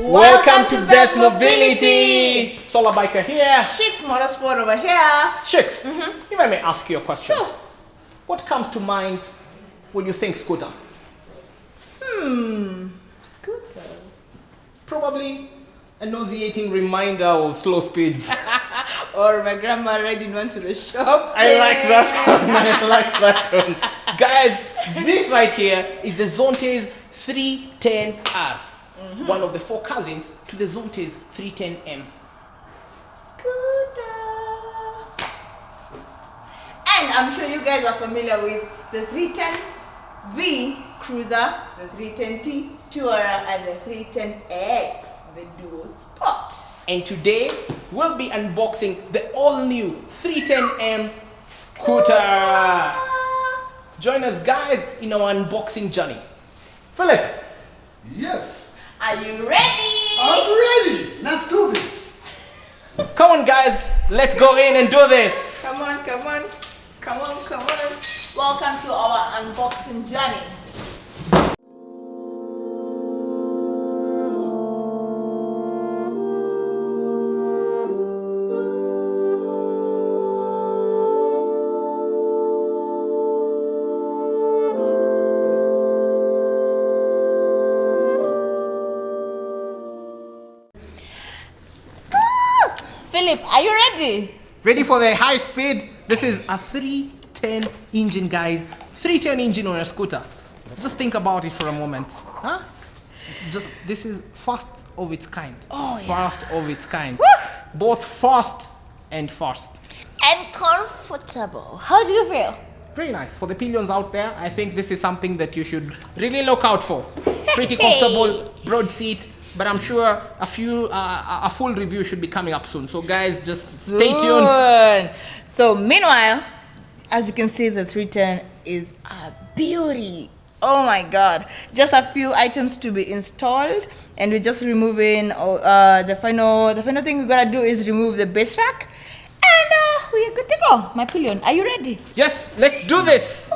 Welcome to Death Mobility. Solar Biker here. Shik's Motorsport over here. Shiks, if I may ask you a question. Sure. What comes to mind when you think scooter? Scooter. Probably a nauseating reminder of slow speeds. Or my grandma riding one to the shop. I like that one. I like that one. Guys, this right here is the Zontes 310R. One of the four cousins to the Zontes 310M. Scooter. And I'm sure you guys are familiar with the 310V Cruiser, the 310T Tourer, and the 310X, the Duo Sport. And today we'll be unboxing the all-new 310M scooter. Join us, guys, in our unboxing journey. Philip, Yes, Are you ready? I'm ready. Let's do this. come on, guys, let's go in and do this. Come on, come on. Come on, come on. Welcome to our unboxing journey. Philip, are you ready? Ready for the high speed? This is a 310 engine, guys. 310 engine on a scooter. Just think about it for a moment. Huh? This is first of its kind. Oh, yeah. First of its kind. Woo! Both fast and fast. And comfortable. How do you feel? Very nice. For the pillions out there, I think this is something that you should really look out for. Pretty comfortable, broad seat, but I'm sure a full review should be coming up soon. So guys, just stay tuned. So meanwhile, as you can see, the 310 is a beauty. Oh my god. Just a few items to be installed, and we're just removing the final thing we gotta do is remove the base rack, and we are good to go. My pillion, are you ready? Yes, let's do this.